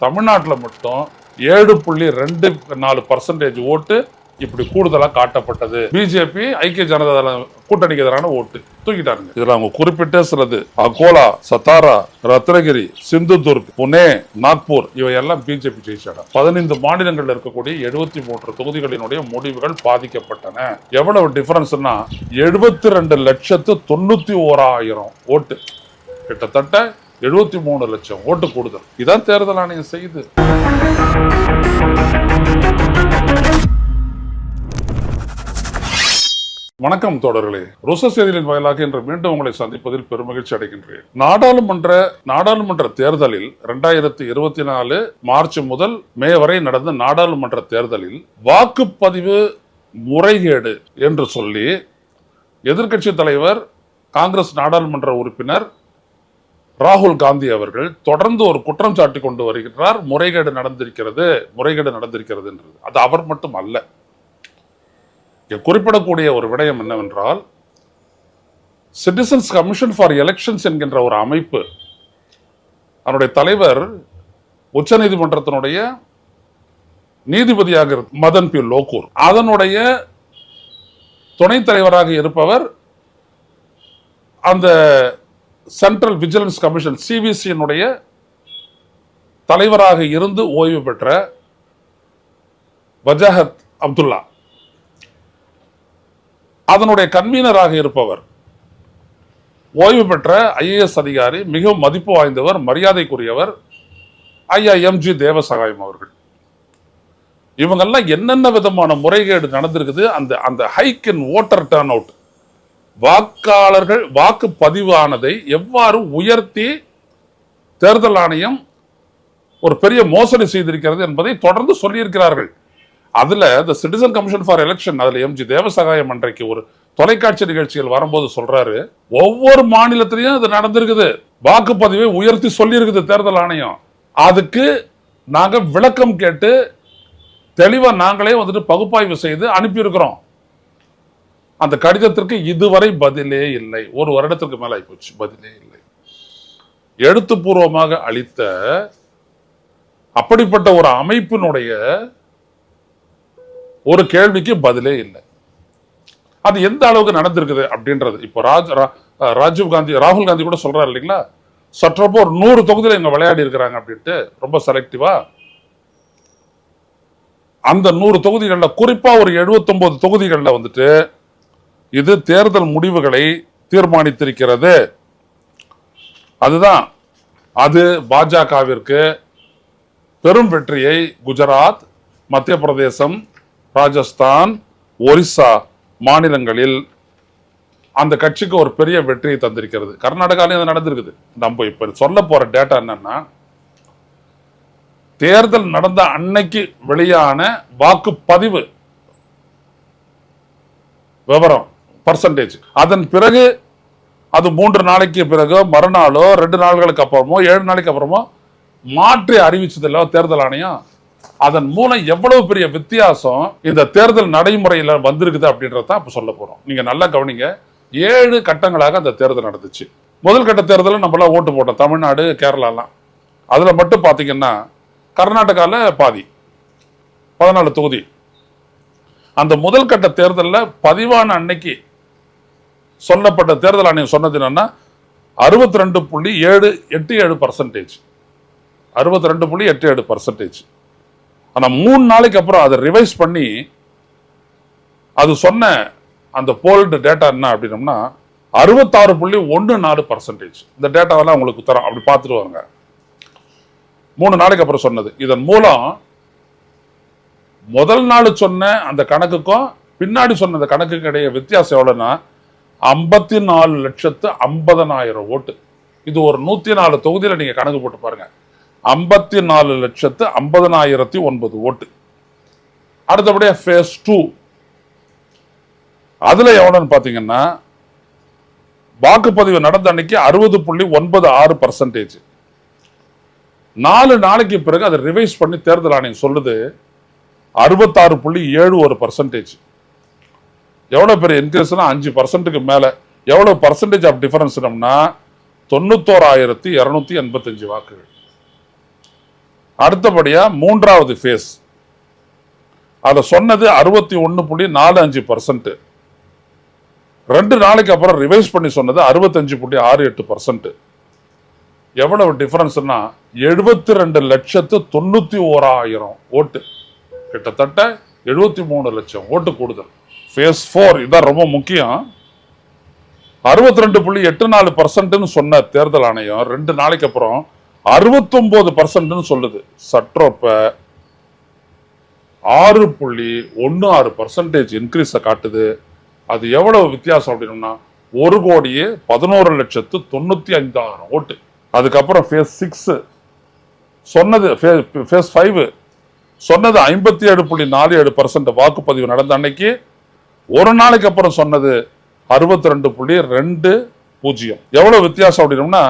தமிழ்நாட்டில் மட்டும் 7.24% ஓட்டு இப்படி கூடுதலா காட்டப்பட்டது. பிஜேபி ஐக்கிய ஜனதா தள கூட்டணிக்கு எதிரான ஓட்டு தூக்கிட்டாங்க. இதுல அவங்க குறிப்பிட்ட சிலது அகோலா, சத்தாரா, ரத்னகிரி, சிந்துதுர்க், புனே, நாக்பூர் இவையெல்லாம் பிஜேபி ஜெயிச்சாங்க. 15 மாநிலங்களில் இருக்கக்கூடிய 73 தொகுதிகளினுடைய முடிவுகள் பாதிக்கப்பட்டன. எவ்வளவு டிஃபரன்ஸ்னா 72,91,000 ஓட்டு, கிட்டத்தட்ட 73 லட்சம் ஓட்டு கூடுதல். இதான் தேர்தல் ஆணையம் செய்யுது. வணக்கம் தோழர்களே, ருச செய்திகளின் வாயிலாக இன்று மீண்டும் உங்களை சந்திப்பதில் பெருமகிழ்ச்சி அடைகின்றேன். நாடாளுமன்ற தேர்தலில் 2024 மார்ச் முதல் மே வரை நடந்த நாடாளுமன்ற தேர்தலில் வாக்குப்பதிவு முறைகேடு என்று சொல்லி எதிர்க்கட்சி தலைவர் காங்கிரஸ் நாடாளுமன்ற உறுப்பினர் ராகுல் காந்தி அவர்கள் தொடர்ந்து ஒரு குற்றம் சாட்டி கொண்டு வருகிறார். முறைகேடு நடந்திருக்கிறது என்றது. அது அவர் மட்டும் அல்ல. குறிப்பிடக்கூடிய ஒரு விடயம் என்னவென்றால், சிட்டிசன்ஸ் கமிஷன் ஃபார் எலெக்ஷன்ஸ் என்கின்ற ஒரு அமைப்பு, அதனுடைய தலைவர் உச்ச நீதிமன்றத்தினுடைய நீதிபதியாக மதன் பி லோகூர், அதனுடைய துணைத் தலைவராக இருப்பவர் அந்த சென்ட்ரல் விஜிலன்ஸ் கமிஷன் சிவிசியினுடைய தலைவராக இருந்து ஓய்வு பெற்ற வஜாஹத் அப்துல்லா, அதனுடைய கன்வீனராக இருப்பவர் ஓய்வு பெற்ற ஐஏஎஸ் அதிகாரி, மிகவும் மதிப்பு வாய்ந்தவர், மரியாதைக்குரியவர் ஐயா எம்ஜி தேவசகாயம் அவர்கள். இவங்கெல்லாம் என்னென்ன விதமான முறைகேடு நடந்திருக்குது, அந்த ஹைக் இன் ஓட்டர் டர்ன் அவுட், வாக்காளர்கள் வாக்குப்பதிவானதை எவ்வாறு உயர்த்தி தேர்தல் ஆணையம் ஒரு பெரிய மோசடி செய்திருக்கிறது என்பதை தொடர்ந்து சொல்லியிருக்கிறார்கள். அதுல இந்த சிட்டிசன் கமிஷன் ஃபார் எலெக்ஷன், அதுல எம்ஜி தேவசகாயம் அன்றைக்கு ஒரு தொலைக்காட்சி நிகழ்ச்சியில் வரும்போது சொல்றாரு, ஒவ்வொரு மாநிலத்திலையும் இது நடந்திருக்குது, வாக்குப்பதிவை உயர்த்தி சொல்லி இருக்குது தேர்தல் ஆணையம். அதுக்கு நாங்க விளக்கம் கேட்டு தெளிவா நாங்களே வந்துட்டு பகுப்பாய்வு செய்து அனுப்பியிருக்கிறோம். அந்த கடிதத்திற்கு இதுவரை பதிலே இல்லை. ஒரு வருடத்திற்கு மேல ஆயிப்போச்சு, பதிலே இல்லை. எழுத்துப்பூர்வமாக அளித்த அப்படிப்பட்ட ஒரு அமைப்பினுடைய ஒரு கேள்விக்கு பதிலே இல்லை. அது எந்த அளவுக்கு நடந்திருக்குது அப்படின்றது இப்போ ராகுல் காந்தி கூட சொல்றாரு இல்லைங்களா, சற்றப்போ ஒரு 100 தொகுதியில் இங்க விளையாடி இருக்கிறாங்க அப்படின்ட்டு, ரொம்ப செலக்டிவா. அந்த 100 தொகுதிகளில் குறிப்பா ஒரு 79 தொகுதிகளில் வந்துட்டு இது தேர்தல் முடிவுகளை தீர்மானித்திருக்கிறது. அதுதான் அது பாஜகவிற்கு பெரும் வெற்றியை குஜராத், மத்திய பிரதேசம், ராஜஸ்தான், ஒரிசா மாநிலங்களில் அந்த கட்சிக்கு ஒரு பெரிய வெற்றியை தந்திருக்கிறது. கர்நாடகாலையும் அது நடந்திருக்குது. நம்ம இப்ப சொல்ல போற டேட்டா என்னன்னா, தேர்தல் நடந்த அன்னைக்கு வெளியான வாக்குப்பதிவு விவரம், பர்சன்டேஜ். அதன் பிறகு அது 3 நாளைக்கு பிறகு, மறுநாளோ 2 நாள்களுக்கு அப்புறமோ 7 நாளைக்கு அப்புறமோ மாற்றி அறிவிச்சதில்ல தேர்தல் ஆணையம். அதன் மூலம் எவ்வளவு பெரிய வித்தியாசம் இந்த தேர்தல் நடைமுறையில வந்திருக்குது அப்படின்றதான் இப்ப சொல்ல போறோம். நீங்க நல்லா கவனிங்க. 7 கட்டங்களாக அந்த தேர்தல் நடந்துச்சு. முதல் கட்ட தேர்தலில் நம்மள ஓட்டு போட்டோம், தமிழ்நாடு, கேரளாலாம். அதுல மட்டும் பாத்தீங்கன்னா கர்நாடகால பாதி, 14 தொகுதி. அந்த முதல் கட்ட தேர்தலில் பதிவான அன்னைக்கு சொல்லப்பட்ட தேர்தல் ஆணையம் சொன்னது என்னன்னா 62.87%. 62.87%. ஆனா 3 நாளைக்கு அப்புறம் அதை ரிவைஸ் பண்ணி அது சொன்ன அந்த போல்டு டேட்டா என்ன அப்படின்னம்னா 66.14%. இந்த டேட்டாவெல்லாம் உங்களுக்கு தரோம், அப்படி பார்த்துட்டு வாங்க. 3 நாளைக்கு அப்புறம் சொன்னது. இதன் மூலம் முதல் நாள் சொன்ன அந்த கணக்குக்கும் பின்னாடி சொன்ன அந்த கணக்குக்கு இடையே வித்தியாசம் எவ்வளவுன்னா 54,50,000 ஓட்டு. இது ஒரு 104 தொகுதியில நீங்க கணக்கு போட்டு பாருங்க. 54,50,009 ஓட்டு. அடுத்தபடியா ஃபேஸ் 2, அதுல எவ்வளவுன்னு பாத்தீங்கன்னா வாக்குப்பதிவு நடந்த அன்னைக்கு 60.96%. 4 நாளைக்கு பிறகு அதை ரிவைஸ் பண்ணி தேர்தல் ஆணையம் சொல்லுது 66.71%. எவ்வளவு பெரிய இன்க்ரீஸ்னா 5% மேல. எவ்வளவு பர்சன்டேஜ் ஆஃப் டிஃபரன்ஸ்னா 91,285 வாக்குகள். அடுத்தபடியா மூன்றாவது ஃபேஸ், அதுல சொன்னது 61.45%. 2 நாளைக்கு அப்புறம் ரிவைஸ் பண்ணி சொன்னது 65.68%. எவ்வளவு டிஃபரன்ஸ்னா 72,91,000 ஓட்டு, கிட்டத்தட்ட 73 லட்சம் ஓட்டு கூடுதல். ஃபேஸ் 4 இதான் ரொம்ப முக்கியம். 62.84% சொன்ன தேர்தல் ஆணையம் 2 நாளைக்கு அப்புறம் 69% சொல்லுது. சற்றொப்ப 6.16% இன்க்ரீஸ காட்டுது. அது எவ்வளவு வித்தியாசம் அப்படின்னா 1,11,95,000 ஓட்டு. அதுக்கப்புறம் ஃபேஸ் 6 சொன்னது, ஃபேஸ் 5 சொன்னது 57.47% வாக்குப்பதிவு நடந்த அன்னைக்கு. ஒரு நாளைக்கு அப்புறம் சொன்னது 62.20. எவ்வளவு வித்தியாசம் அப்படின்னா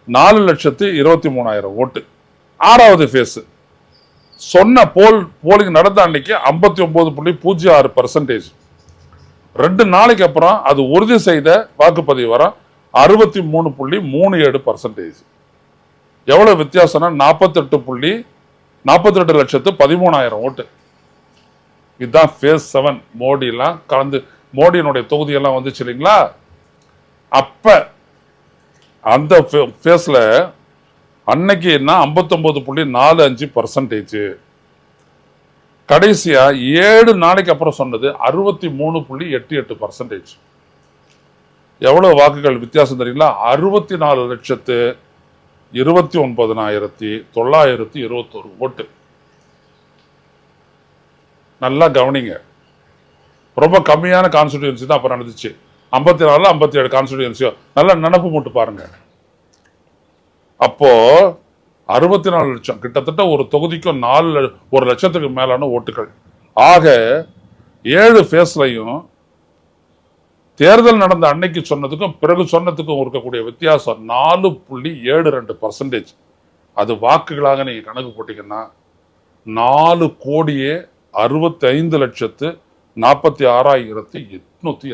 4,23,000 ஓட்டு. ஆறாவது ஃபேஸ் சொன்ன போலிங் நடந்த அன்னைக்கு 59.06%. 2 நாளைக்கு அப்புறம் அது உறுதி செய்த வாக்குப்பதிவு வர 63.37%. எவ்வளவு வித்தியாசம்னா 48,42,13,000 ஓட்டு. இதுதான் ஃபேஸ் 7. மோடி எல்லாம் கலந்து, மோடியினுடைய தொகுதியெல்லாம் வந்துச்சு இல்லைங்களா? அப்ப அந்த ஃபேஸ்ல அன்னைக்கு என்ன 59.45%. கடைசியா 7 நாளைக்கு அப்புறம் சொன்னது 63.88%. எவ்வளவு வாக்குகள் வித்தியாசம் தெரியுங்களா? 64,29,921 ஓட்டு. நல்லா கவனிங்க, ரொம்ப கம்மியான கான்ஸ்டிடியூன்சி தான் அப்ப நடந்துச்சு. 54 57 கான்ஸ்டிடியூன்சியோ நல்லா நினப்பு போட்டு பாருங்க. அப்போ 64 லட்சம், கிட்டத்தட்ட ஒரு தொகுதிக்கும் 1 லட்சத்துக்கு மேலான ஓட்டுகள். ஆக 7 ஃபேஸ்லையும் தேர்தல் நடந்த அன்னைக்கு சொன்னதுக்கும் பிறகு சொன்னதுக்கும் இருக்கக்கூடிய வித்தியாசம் 4.72%. அது வாக்குகளாக நீங்க கணக்கு போட்டீங்கன்னா 4,65,46,885 ஓட்டு.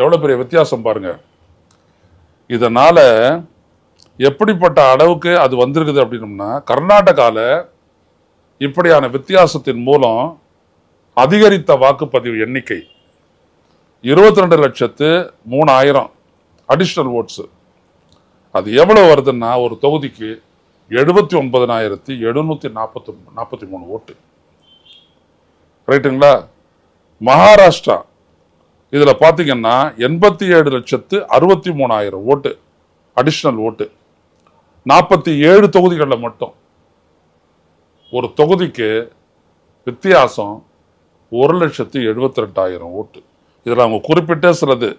எவ்வளவு பெரிய வித்தியாசம் பாருங்க. இதனால எப்படிப்பட்ட அளவுக்கு அது வந்திருக்குது அப்படின்னம்னா, கர்நாடகால இப்படியான வித்தியாசத்தின் மூலம் அதிகரித்த வாக்குப்பதிவு எண்ணிக்கை 22,03,000 அடிஷனல் ஓட்ஸ். அது எவ்வளவு வருதுன்னா ஒரு தொகுதிக்கு 79,743 ஓட்டு. ரைட்டுங்களா? மகாராஷ்டிரா இதுல பாத்தீங்கன்னா 87,63,000 ஓட்டு அடிஷனல் ஓட்டு. 47 தொகுதிகளில் மட்டும் ஒரு தொகுதிக்கு வித்தியாசம் 1,72,000 ஓட்டு. இதுல அவங்க குறிப்பிட்ட சிலது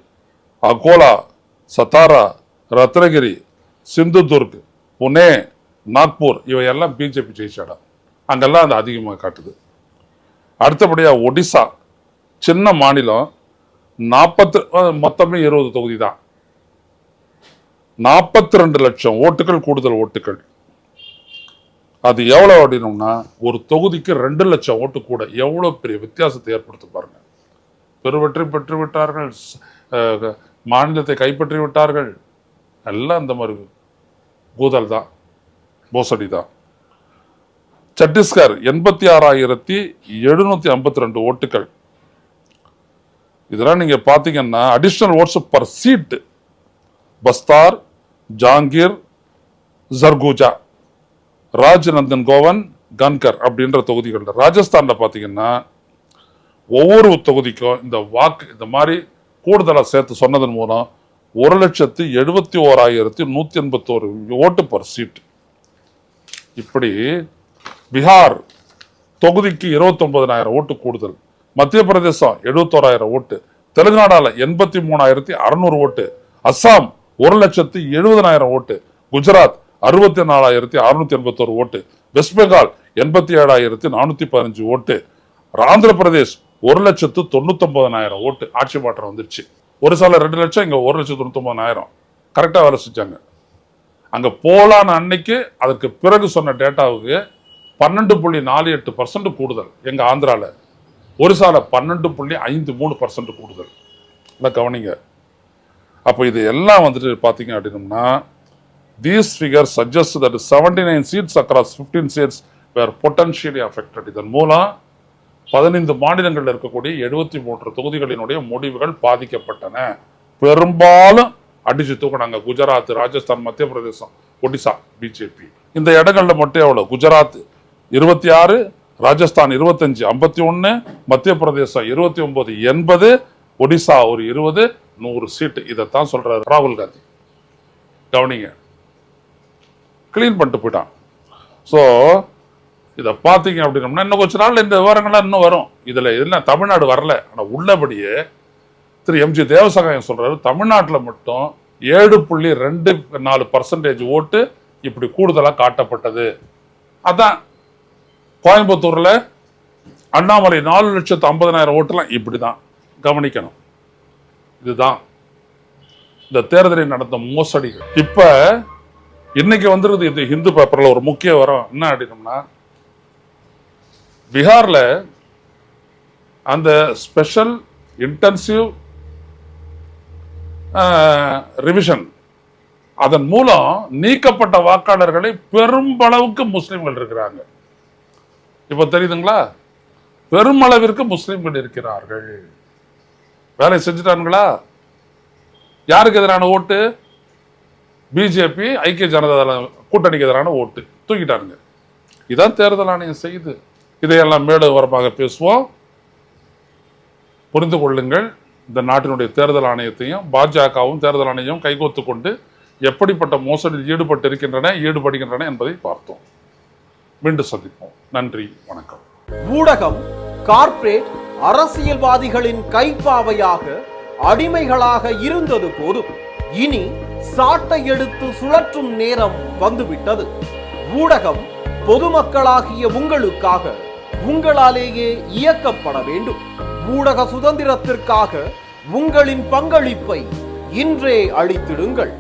அகோலா, சத்தாரா, ரத்னகிரி, சிந்துதுர்க், புனே, நாக்பூர் இவையெல்லாம் பிஜேபி ஜெயிச்ச இடம். அங்கெல்லாம் அது அதிகமாக காட்டுது. அடுத்தபடியா ஒடிசா, சின்ன மாநிலம், மொத்தமே 20 தொகுதி தான், 42 லட்சம் ஓட்டுகள் கூடுதல் ஓட்டுகள். அது எவ்வளவு அப்படின்னா ஒரு தொகுதிக்கு 2 லட்சம் ஓட்டு கூட. எவ்வளவு பெரிய வித்தியாசத்தை ஏற்படுத்த பாருங்க. பெருவெற்றி பெற்று விட்டார்கள், மாநிலத்தை கைப்பற்றி விட்டார்கள். எல்லாம் இந்த மாதிரி கூதல் தான், மோசடி தான். சத்தீஸ்கர் 86,752 ஓட்டுகள். இதெல்லாம் நீங்க பாத்தீங்கன்னா additional votes per seat Bastar, Janjgir, ஜர்கூஜா, ராஜ்நந்தன் கோவன், கன்கர் அப்படின்ற தொகுதிகள். ராஜஸ்தான்ல பாத்தீங்கன்னா ஒவ்வொரு தொகுதிக்கும் இந்த மாதிரி கூடுதலா சேர்த்து சொன்னதன் மூலம் 1,71,181 ஓட்டு பர் சீட். இப்படி பீகார் தொகுதிக்கு 29,000 ஓட்டு கூடுதல், மத்திய பிரதேசம் 71,000 ஓட்டு, தெலுங்கானால 83,600 ஓட்டு, அஸ்ஸாம் 1,70,70,000 ஓட்டு, குஜராத் 64,681 ஓட்டு, வெஸ்ட் பெங்கால் 87,415 ஓட்டு, ஆந்திர பிரதேஷ் 1,99,000 ஓட்டு. ஆட்சி மாற்றம் வந்துருச்சு. ஒரு சால 2 லட்சம், இங்க 1,99,000 கரெக்டா வேலை செஞ்சாங்க. அங்க போலான அன்னைக்கு அதுக்கு பிறகு சொன்ன டேட்டாவுக்கு 12.48% கூடுதல். எங்க ஆந்திரால ஒரு சால 12.53% கூடுதல். கவனிங்க. அப்ப இது எல்லாம் வந்துட்டு பாத்தீங்க அப்படின்னா These figures suggest that 79 seats across 15 states were potentially affected. இதன் மூலம் 15 மாநிலங்களில் இருக்கக்கூடிய 73 தொகுதிகளினுடைய முடிவுகள் பாதிக்கப்பட்டன. பெரும்பாலும் அடிச்சு தூக்கினாங்க. குஜராத், ராஜஸ்தான், மத்திய பிரதேசம், ஒடிசா பிஜேபி. இந்த இடங்கள்ல மட்டும் எவ்வளவு? குஜராத் 26, ராஜஸ்தான் 25, 51, மத்திய பிரதேசம் 29, 80, ஒடிசா ஒரு 20, 100 சீட்டு. இதைத்தான் சொல்றாரு ராகுல் காந்தி. கவனிங்க, கிளீன் பண்ணிட்டு போயிட்டான். ஸோ இதை பார்த்தீங்க அப்படின்னோம்னா இன்னும் கொஞ்ச நாள் இந்த விவரங்கள்லாம் இன்னும் வரும். இதில் இதெல்லாம் தமிழ்நாடு வரல. ஆனால் உள்ளபடியே திரு எம்ஜி தேவசகாயம் சொல்றாரு, தமிழ்நாட்டில் மட்டும் 7.24% ஓட்டு இப்படி கூடுதலாக காட்டப்பட்டது. அதான் கோயம்புத்தூர்ல அண்ணாமலை 4,50,000 ஓட்டுலாம் இப்படிதான். கவனிக்கணும். இதுதான் இந்த தேர்தலில் நடந்த மோசடிகள். இப்ப இன்னைக்கு வந்துருது இது ஹிந்து பேப்பர்ல ஒரு முக்கிய வரம் என்ன அப்படின்னோம்னா, பீகார்ல அந்த ஸ்பெஷல் இன்டென்சிவ் ரிவிஷன் அதன் மூலம் நீக்கப்பட்ட வாக்காளர்களை பெரும்பளவுக்கு முஸ்லிம்கள் இருக்கிறாங்க. இப்ப தெரியுதுங்களா? பெருமளவிற்கு முஸ்லிம்கள் இருக்கிறார்கள். வேலை செஞ்சுட்டானுங்களா? யாருக்கு எதிரான ஓட்டு? பிஜேபி, ஐக்கிய ஜனதா தள கூட்டணிக்கு எதிரான ஓட்டு தூக்கிட்டானுங்க. இதான் தேர்தல் ஆணையம் செய்யுது. இதையெல்லாம் மேலோரமாக பேசுவோம். புரிந்து கொள்ளுங்கள், இந்த நாட்டினுடைய தேர்தல் ஆணையத்தையும் பாஜகவும் தேர்தல் ஆணையம் கைகோத்து கொண்டு எப்படிப்பட்ட மோசடியில் ஈடுபடுகின்றன என்பதை பார்த்தோம். மீண்டும் சந்திப்போம். நன்றி, வணக்கம். ஊடகம் கார்ப்பரேட் அரசியல்வாதிகளின் கைப்பாவையாக அடிமைகளாக இருந்தது போதும். இனி சாட்டை எடுத்து சுழற்றும் நேரம் வந்துவிட்டது. ஊடகம் பொதுமக்களாகிய உங்களுக்காக உங்களாலேயே இயக்கப்பட வேண்டும். ஊடக சுதந்திரத்திற்காக உங்களின் பங்களிப்பை இன்றே அளித்திடுங்கள்.